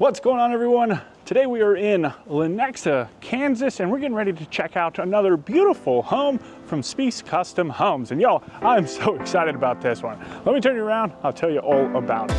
What's going on, everyone? Today we are in Lenexa, Kansas, and we're getting ready to check out another beautiful home from Spies Custom Homes. And y'all, I'm so excited about this one. Let me turn you around, I'll tell you all about it.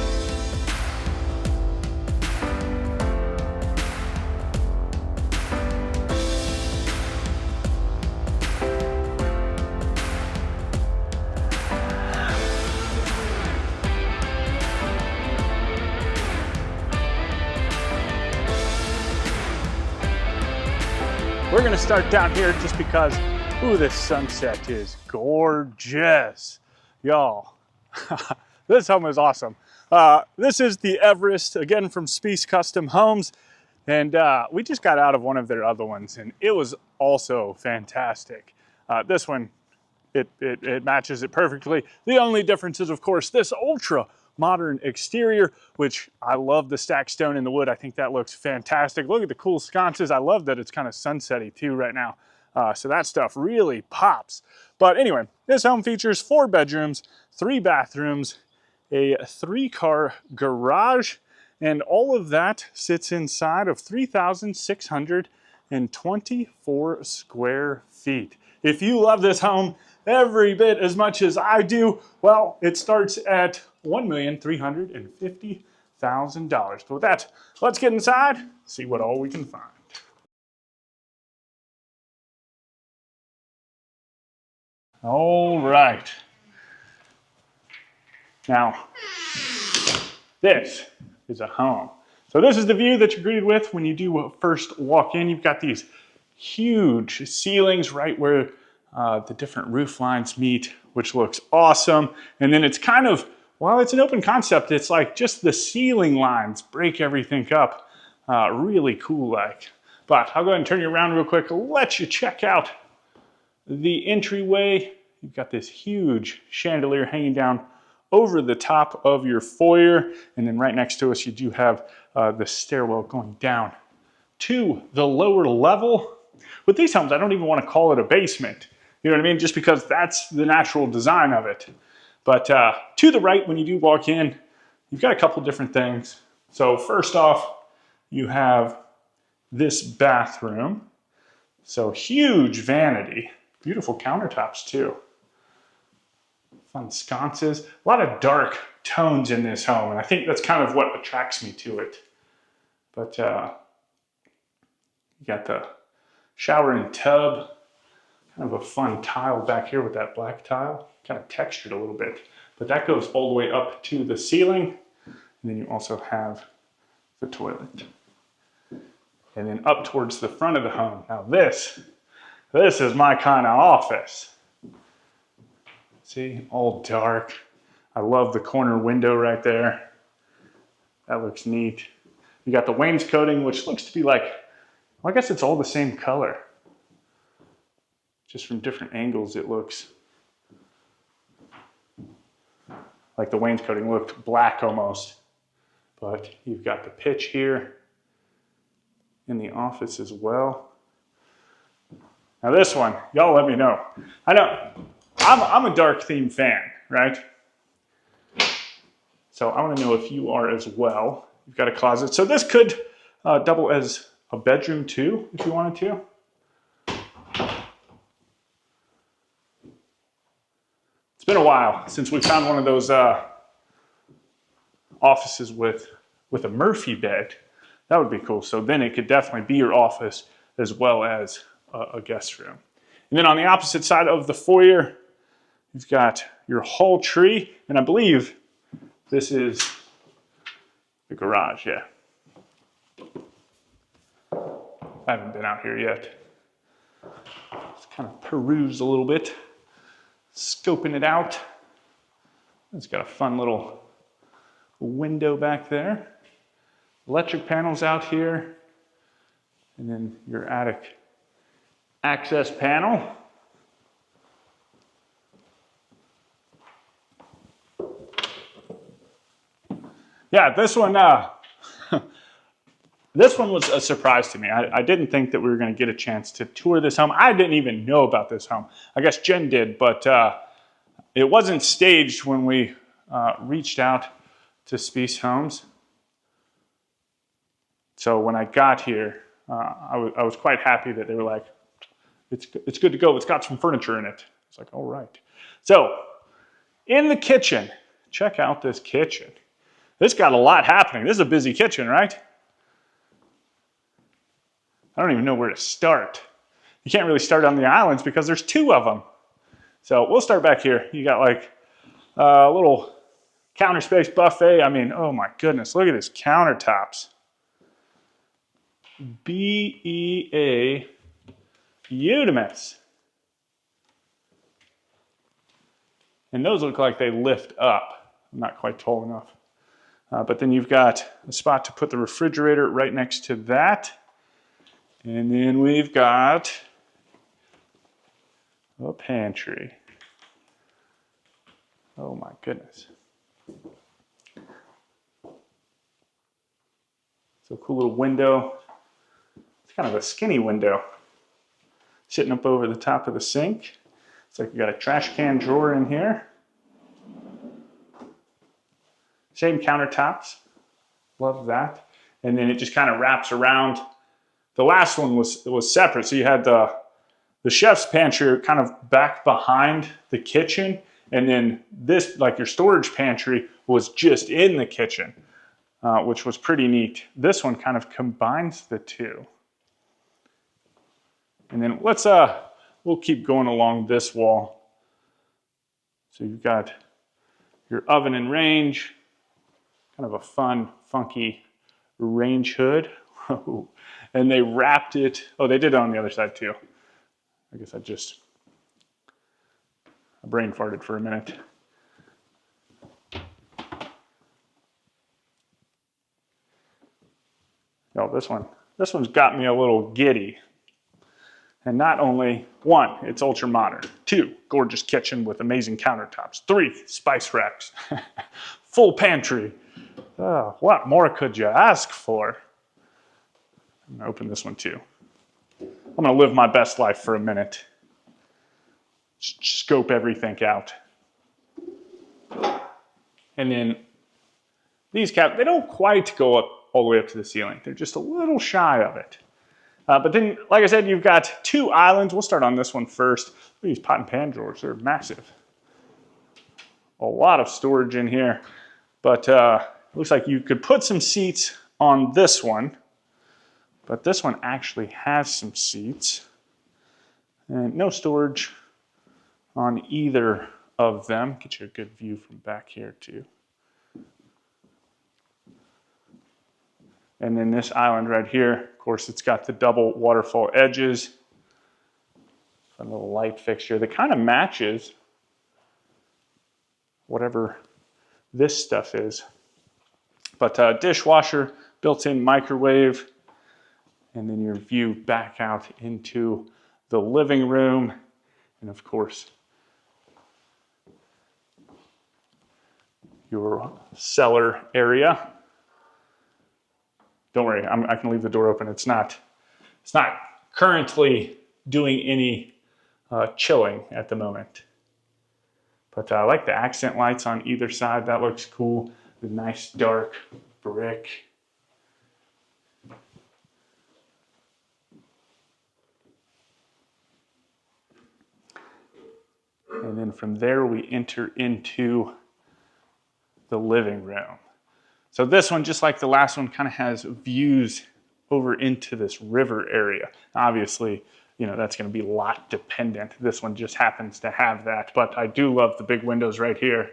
We're gonna start down here just because, ooh, this sunset is gorgeous. Y'all, this home is awesome. This is the Everest, again from Spies Custom Homes. And we just got out of one of their other ones and it was also fantastic. This one, it matches it perfectly. The only difference is, of course, this ultra modern exterior, which I love the stacked stone in the wood. I think that looks fantastic. Look at the cool sconces. I love that it's kind of sunsetty too right now. So that stuff really pops. But anyway, this home features 4 bedrooms, 3 bathrooms, a 3-car garage, and all of that sits inside of 3,624 square feet. If you love this home every bit as much as I do, well, it starts at $1,350,000. But with that, let's get inside, see what all we can find. All right. Now, this is a home. So this is the view that you're greeted with when you do first walk in. You've got these huge ceilings right where the different roof lines meet, which looks awesome. And then it's kind of, while it's an open concept, it's like just the ceiling lines break everything up. Really cool like. But I'll go ahead and turn you around real quick, let you check out the entryway. You've got this huge chandelier hanging down over the top of your foyer. And then right next to us, you do have the stairwell going down to the lower level. With these homes, I don't even want to call it a basement. You know what I mean? Just because that's the natural design of it. But to the right, when you do walk in, you've got a couple different things. So first off, you have this bathroom. So huge vanity, beautiful countertops too. Fun sconces, a lot of dark tones in this home. And I think that's kind of what attracts me to it. But you got the shower and tub. Kind of a fun tile back here with that black tile, kind of textured a little bit, but that goes all the way up to the ceiling. And then you also have the toilet. And then up towards the front of the home. Now this is my kind of office. See, all dark. I love the corner window right there. That looks neat. You got the wainscoting, which looks to be like, well, I guess it's all the same color. Just from different angles, it looks like the wainscoting looked black almost. But you've got the pitch here in the office as well. Now this one, y'all let me know. I know, I'm a dark theme fan, right? So I want to know if you are as well. You've got a closet. So this could double as a bedroom too, if you wanted to. It's been a while since we found one of those offices with a Murphy bed. That would be cool. So then it could definitely be your office as well as a guest room. And then on the opposite side of the foyer, you've got your hall tree. And I believe this is the garage, yeah. I haven't been out here yet. Let's kind of peruse a little bit. Scoping it out. It's got a fun little window back there. Electric panels out here. And then your attic access panel. Yeah, this one this one was a surprise to me. I didn't think that we were going to get a chance to tour this home. I didn't even know about this home. I guess Jen did, but it wasn't staged when we reached out to Spies Homes. So when I got here, I was quite happy that they were like, it's good to go. It's got some furniture in it. It's like, all right. So in the kitchen, check out this kitchen. This got a lot happening. This is a busy kitchen, right? I don't even know where to start. You can't really start on the islands because there's 2 of them. So we'll start back here. You got like a little counter space buffet. I mean, oh my goodness, look at this countertops. B-E-A Udimous. And those look like they lift up. I'm not quite tall enough. But then you've got a spot to put the refrigerator right next to that. And then we've got a pantry. Oh my goodness. So cool little window. It's kind of a skinny window. Sitting up over the top of the sink. It's like you got a trash can drawer in here. Same countertops. Love that. And then it just kind of wraps around. The last one was separate. So you had the chef's pantry kind of back behind the kitchen. And then this, like your storage pantry, was just in the kitchen, which was pretty neat. This one kind of combines the 2. And then we'll keep going along this wall. So you've got your oven and range, kind of a fun, funky range hood. And they wrapped it. Oh, they did it on the other side too. I guess I brain farted for a minute. No, this one's got me a little giddy. And not only 1, it's ultra modern. 2, gorgeous kitchen with amazing countertops. 3, spice racks. Full pantry. What more could you ask for? I'm gonna open this one too. I'm gonna live my best life for a minute. Scope everything out. And then these cabinets, they don't quite go up all the way up to the ceiling. They're just a little shy of it. But then, like I said, you've got 2 islands. We'll start on this one first. Look at these pot and pan drawers. They're massive. A lot of storage in here. But it looks like you could put some seats on this one. But this one actually has some seats. And no storage on either of them. Get you a good view from back here too. And then this island right here, of course, it's got the double waterfall edges. Fun little light fixture that kind of matches whatever this stuff is. But dishwasher, built-in microwave, and then your view back out into the living room. And of course, your cellar area. Don't worry, I can leave the door open. It's not currently doing any chilling at the moment. But I like the accent lights on either side. That looks cool. The nice dark brick. And then from there we enter into the living room. So this one, just like the last one, kind of has views over into this river area. Obviously, you know, that's going to be lot dependent. This one just happens to have that, but I do love the big windows right here.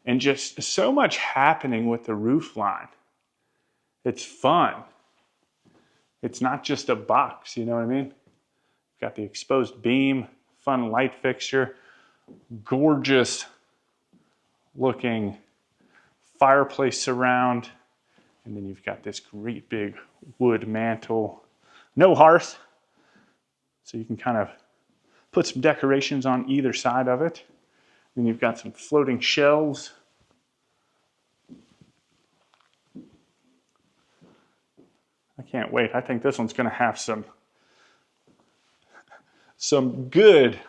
And just so much happening with the roof line. It's fun. It's not just a box, you know what I mean? Got the exposed beam, fun light fixture, gorgeous looking fireplace surround, and then you've got this great big wood mantle. No hearth, so you can kind of put some decorations on either side of it. Then you've got some floating shelves. I can't wait. I think this one's going to have some good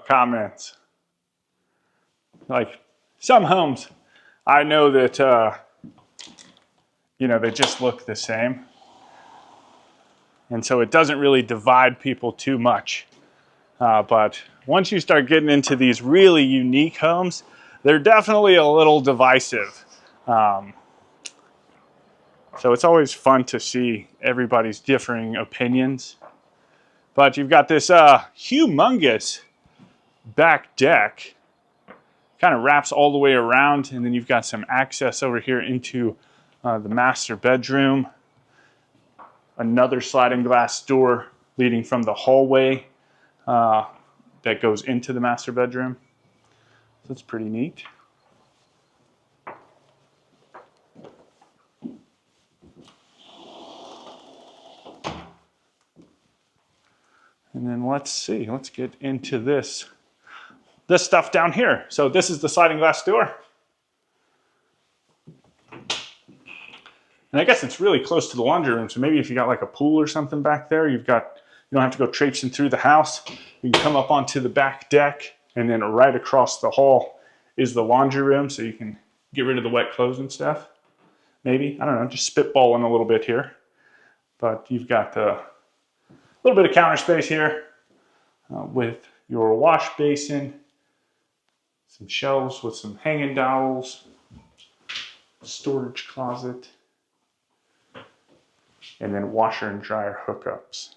comments. Like some homes, I know that you know, they just look the same. And so it doesn't really divide people too much. But once you start getting into these really unique homes, they're definitely a little divisive. So it's always fun to see everybody's differing opinions. But you've got this humongous back deck. Kind of wraps all the way around, and then you've got some access over here into the master bedroom. Another sliding glass door leading from the hallway that goes into the master bedroom. So that's pretty neat. And then let's see, let's get into this stuff down here. So this is the sliding glass door. And I guess it's really close to the laundry room. So maybe if you got like a pool or something back there, you don't have to go traipsing through the house. You can come up onto the back deck, and then right across the hall is the laundry room. So you can get rid of the wet clothes and stuff. Maybe, I don't know, just spitballing a little bit here. But you've got a little bit of counter space here with your wash basin, some shelves with some hanging dowels, storage closet, and then washer and dryer hookups.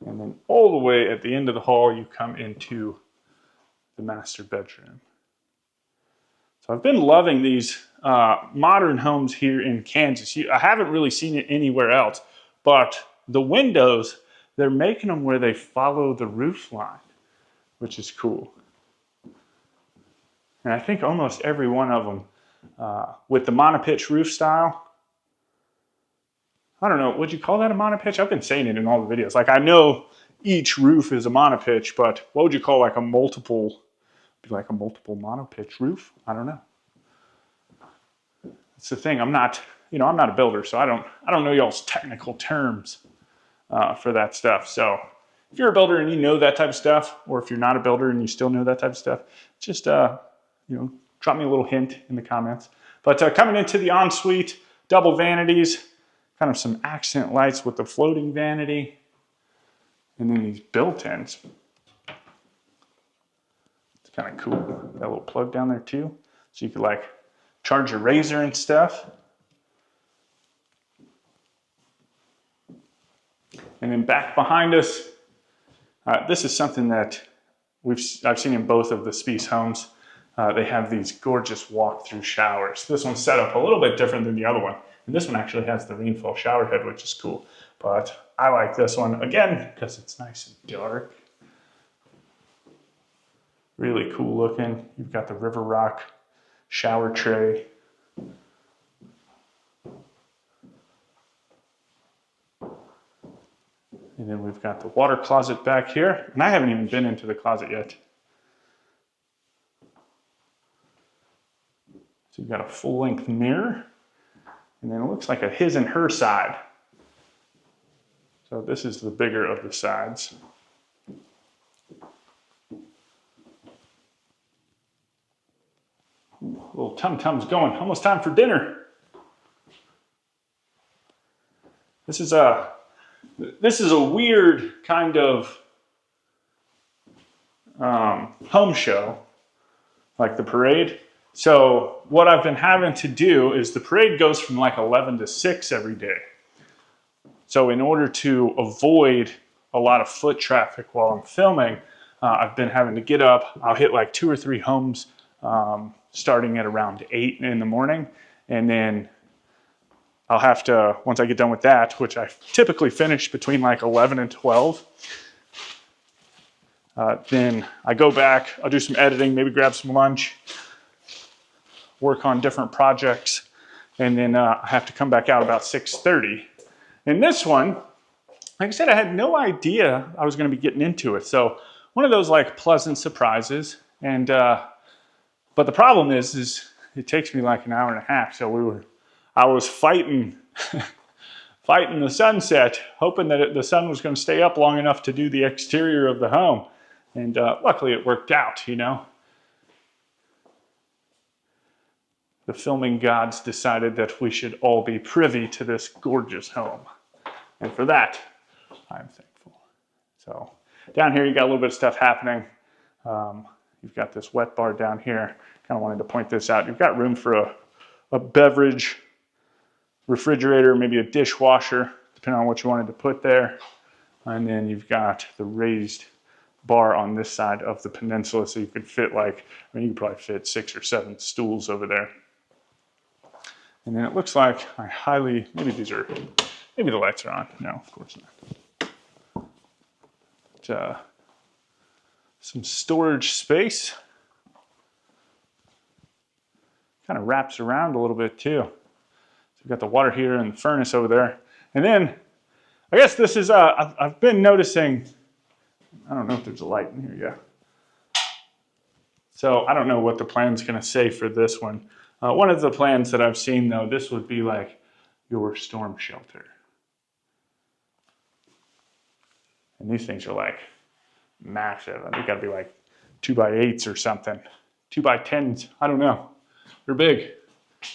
And then all the way at the end of the hall, you come into the master bedroom. So I've been loving these modern homes here in Kansas. I haven't really seen it anywhere else, but the windows, they're making them where they follow the roof line, which is cool. And I think almost every one of them with the monopitch roof style. I don't know, would you call that a monopitch? I've been saying it in all the videos. Like, I know each roof is a monopitch, but what would you call like a multiple monopitch roof? I don't know. That's the thing. I'm not a builder, so I don't know y'all's technical terms for that stuff. So if you're a builder and you know that type of stuff, or if you're not a builder and you still know that type of stuff, just drop me a little hint in the comments. But coming into the ensuite, double vanities, kind of some accent lights with the floating vanity, and then these built-ins. It's kind of cool. Got a little plug down there too, so you could like charge your razor and stuff. And then back behind us, this is something that I've seen in both of the Spies homes. They have these gorgeous walk-through showers. This one's set up a little bit different than the other one. And this one actually has the rainfall shower head, which is cool. But I like this one, again, because it's nice and dark. Really cool looking. You've got the River Rock shower tray. And then we've got the water closet back here. And I haven't even been into the closet yet. So you've got a full-length mirror. And then it looks like a his and her side. So this is the bigger of the sides. Little tum-tum's going. Almost time for dinner. This is a weird kind of home show, like the parade. So what I've been having to do is the parade goes from like 11 to 6 every day. So in order to avoid a lot of foot traffic while I'm filming, I've been having to get up. I'll hit like 2 or 3 homes starting at around 8 in the morning. And then I'll have to, once I get done with that, which I typically finish between like 11 and 12, then I go back, I'll do some editing, maybe grab some lunch, work on different projects, and then I have to come back out about 6:30. And this one, like I said, I had no idea I was going to be getting into it. So one of those like pleasant surprises. And but the problem is it takes me like an hour and a half. So I was fighting the sunset, hoping that the sun was going to stay up long enough to do the exterior of the home. And luckily it worked out, you know. the filming gods decided that we should all be privy to this gorgeous home. And for that, I'm thankful. So down here, you got a little bit of stuff happening. You've got this wet bar down here. Kind of wanted to point this out. You've got room for a beverage refrigerator, maybe a dishwasher, depending on what you wanted to put there. And then you've got the raised bar on this side of the peninsula, so you could fit you could probably fit 6 or 7 stools over there. And then it looks like maybe the lights are on. No, of course not. But, some storage space. Kind of wraps around a little bit too. So you've got the water heater and the furnace over there. And then, I guess this is, I've been noticing, I don't know if there's a light in here yet. So I don't know what the plan's gonna say for this one. One of the plans that I've seen though, this would be like your storm shelter. And these things are like massive. They gotta be like 2x8s or something. 2x10s, I don't know. They're big.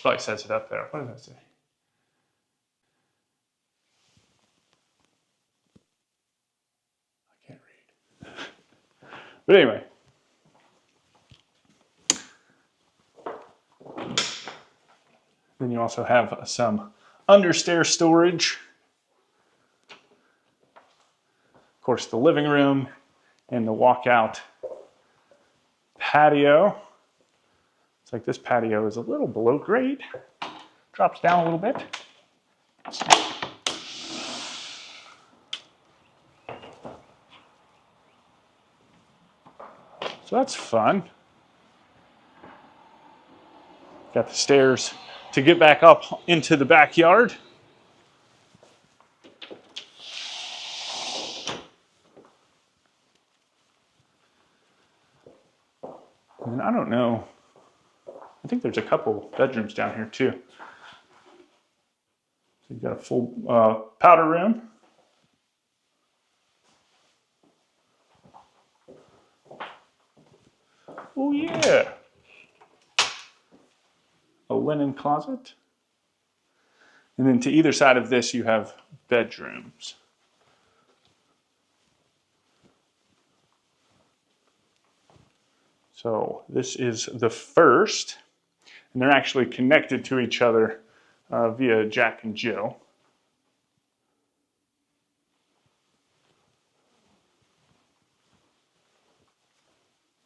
Probably says it up there. What did I say? I can't read. But anyway. Then you also have some understair storage. Of course, the living room and the walkout patio. It's like this patio is a little below grade. Drops down a little bit. So that's fun. Got the stairs to get back up into the backyard. And I don't know, I think there's a couple bedrooms down here too. So you've got a full powder room. Oh yeah. A linen closet. And then to either side of this, you have bedrooms. So this is the first, and they're actually connected to each other via Jack and Jill.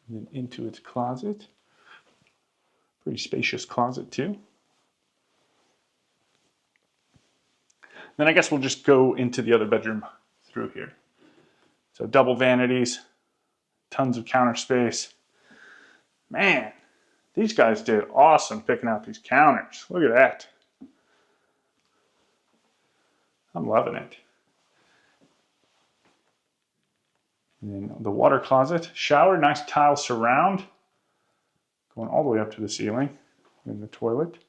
And then into its closet. Pretty spacious closet too. Then I guess we'll just go into the other bedroom through here. So double vanities, tons of counter space. Man, these guys did awesome picking out these counters. Look at that. I'm loving it. And then the water closet, shower, nice tile surround. Going all the way up to the ceiling in the toilet.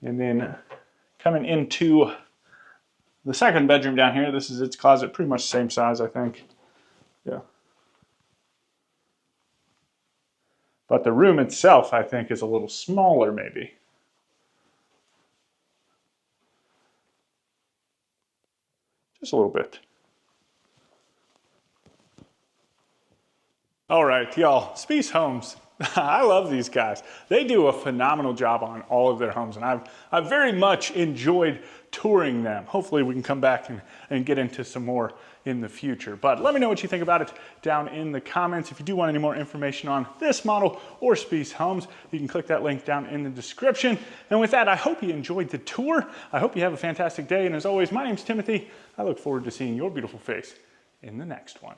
And then coming into the second bedroom down here, this is its closet, pretty much the same size, I think. Yeah. But the room itself, I think, is a little smaller, maybe. Just a little bit. All right, y'all, Spies Homes. I love these guys. They do a phenomenal job on all of their homes, and I've very much enjoyed touring them. Hopefully we can come back and get into some more in the future. But let me know what you think about it down in the comments. If you do want any more information on this model or Spies Homes, you can click that link down in the description. And with that, I hope you enjoyed the tour. I hope you have a fantastic day. And as always, my name's Timothy. I look forward to seeing your beautiful face in the next one.